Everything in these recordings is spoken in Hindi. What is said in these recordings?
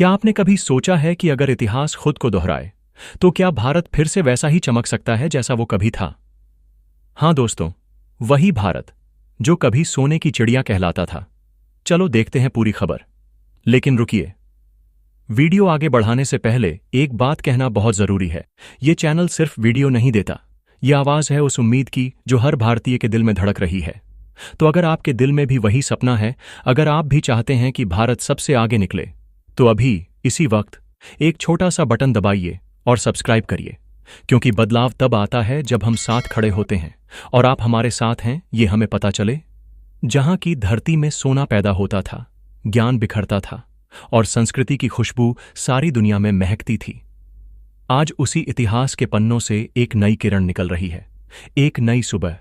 क्या आपने कभी सोचा है कि अगर इतिहास खुद को दोहराए तो क्या भारत फिर से वैसा ही चमक सकता है जैसा वो कभी था? हां दोस्तों, वही भारत जो कभी सोने की चिड़िया कहलाता था। चलो देखते हैं पूरी खबर। लेकिन रुकिए, वीडियो आगे बढ़ाने से पहले एक बात कहना बहुत जरूरी है। ये चैनल सिर्फ वीडियो नहीं देता, यह आवाज है उस उम्मीद की जो हर भारतीय के दिल में धड़क रही है। तो अगर आपके दिल में भी वही सपना है, अगर आप भी चाहते हैं कि भारत सबसे आगे निकले, तो अभी इसी वक्त एक छोटा सा बटन दबाइए और सब्सक्राइब करिए, क्योंकि बदलाव तब आता है जब हम साथ खड़े होते हैं। और आप हमारे साथ हैं, ये हमें पता चले। जहां की धरती में सोना पैदा होता था, ज्ञान बिखरता था और संस्कृति की खुशबू सारी दुनिया में महकती थी, आज उसी इतिहास के पन्नों से एक नई किरण निकल रही है। एक नई सुबह,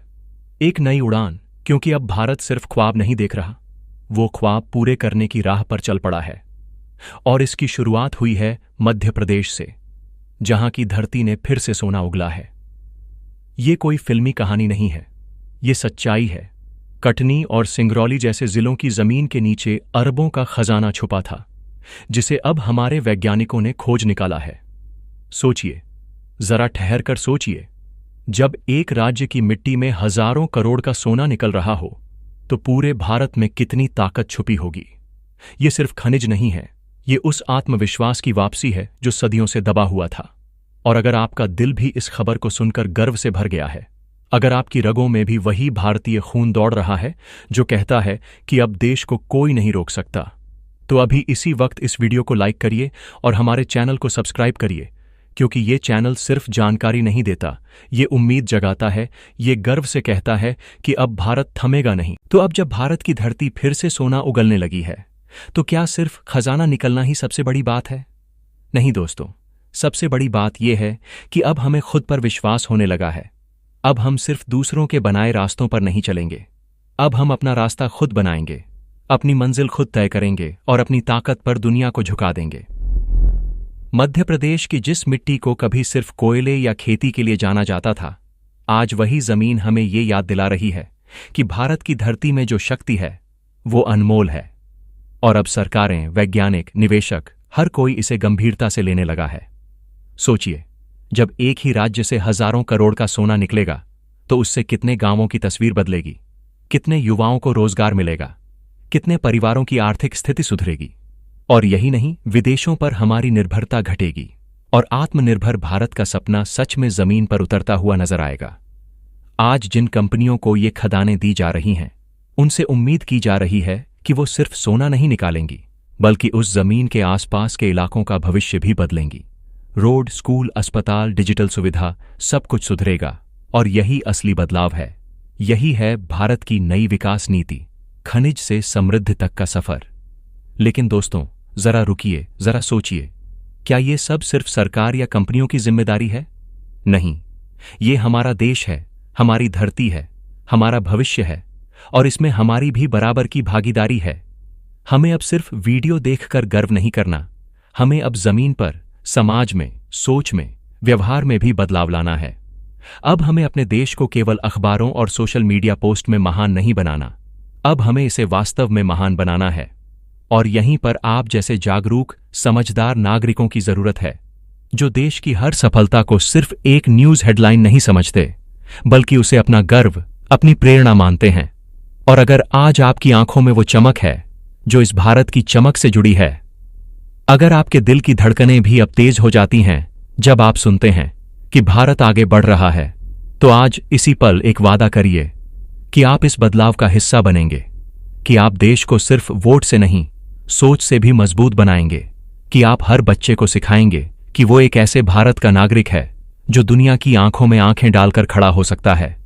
एक नई उड़ान। क्योंकि अब भारत सिर्फ ख्वाब नहीं देख रहा, वो ख्वाब पूरे करने की राह पर चल पड़ा है। और इसकी शुरुआत हुई है मध्य प्रदेश से, जहां की धरती ने फिर से सोना उगला है। ये कोई फिल्मी कहानी नहीं है, ये सच्चाई है। कटनी और सिंगरौली जैसे जिलों की जमीन के नीचे अरबों का खजाना छुपा था, जिसे अब हमारे वैज्ञानिकों ने खोज निकाला है। सोचिए, जरा ठहर कर सोचिए, जब एक राज्य की मिट्टी में हजारों करोड़ का सोना निकल रहा हो, तो पूरे भारत में कितनी ताकत छुपी होगी। ये सिर्फ खनिज नहीं है, ये उस आत्मविश्वास की वापसी है जो सदियों से दबा हुआ था। और अगर आपका दिल भी इस खबर को सुनकर गर्व से भर गया है, अगर आपकी रगों में भी वही भारतीय खून दौड़ रहा है जो कहता है कि अब देश को कोई नहीं रोक सकता, तो अभी इसी वक्त इस वीडियो को लाइक करिए और हमारे चैनल को सब्सक्राइब करिए। क्योंकि ये चैनल सिर्फ जानकारी नहीं देता, ये उम्मीद जगाता है, ये गर्व से कहता है कि अब भारत थमेगा नहीं। तो अब जब भारत की धरती फिर से सोना उगलने लगी है, तो क्या सिर्फ खजाना निकलना ही सबसे बड़ी बात है? नहीं दोस्तों, सबसे बड़ी बात यह है कि अब हमें खुद पर विश्वास होने लगा है। अब हम सिर्फ दूसरों के बनाए रास्तों पर नहीं चलेंगे, अब हम अपना रास्ता खुद बनाएंगे, अपनी मंजिल खुद तय करेंगे और अपनी ताकत पर दुनिया को झुका देंगे। मध्य प्रदेश की जिस मिट्टी को कभी सिर्फ कोयले या खेती के लिए जाना जाता था, आज वही जमीन हमें ये याद दिला रही है कि भारत की धरती में जो शक्ति है वो अनमोल है। और अब सरकारें, वैज्ञानिक, निवेशक, हर कोई इसे गंभीरता से लेने लगा है। सोचिए, जब एक ही राज्य से हजारों करोड़ का सोना निकलेगा, तो उससे कितने गांवों की तस्वीर बदलेगी, कितने युवाओं को रोजगार मिलेगा, कितने परिवारों की आर्थिक स्थिति सुधरेगी। और यही नहीं, विदेशों पर हमारी निर्भरता घटेगी और आत्मनिर्भर भारत का सपना सच में जमीन पर उतरता हुआ नजर आएगा। आज जिन कंपनियों को ये खदानें दी जा रही हैं, उनसे उम्मीद की जा रही है कि वो सिर्फ सोना नहीं निकालेंगी, बल्कि उस जमीन के आसपास के इलाकों का भविष्य भी बदलेंगी। रोड, स्कूल, अस्पताल, डिजिटल सुविधा, सब कुछ सुधरेगा। और यही असली बदलाव है, यही है भारत की नई विकास नीति, खनिज से समृद्धि तक का सफर। लेकिन दोस्तों, जरा रुकिए, जरा सोचिए, क्या ये सब सिर्फ सरकार या कंपनियों की जिम्मेदारी है? नहीं, ये हमारा देश है, हमारी धरती है, हमारा भविष्य है और इसमें हमारी भी बराबर की भागीदारी है। हमें अब सिर्फ वीडियो देखकर गर्व नहीं करना, हमें अब जमीन पर, समाज में, सोच में, व्यवहार में भी बदलाव लाना है। अब हमें अपने देश को केवल अखबारों और सोशल मीडिया पोस्ट में महान नहीं बनाना, अब हमें इसे वास्तव में महान बनाना है। और यहीं पर आप जैसे जागरूक, समझदार नागरिकों की जरूरत है, जो देश की हर सफलता को सिर्फ एक न्यूज हेडलाइन नहीं समझते, बल्कि उसे अपना गर्व, अपनी प्रेरणा मानते हैं। और अगर आज आपकी आंखों में वो चमक है जो इस भारत की चमक से जुड़ी है, अगर आपके दिल की धड़कनें भी अब तेज हो जाती हैं जब आप सुनते हैं कि भारत आगे बढ़ रहा है, तो आज इसी पल एक वादा करिए कि आप इस बदलाव का हिस्सा बनेंगे, कि आप देश को सिर्फ वोट से नहीं, सोच से भी मजबूत बनाएंगे, कि आप हर बच्चे को सिखाएंगे कि वो एक ऐसे भारत का नागरिक है जो दुनिया की आंखों में आंखें डालकर खड़ा हो सकता है।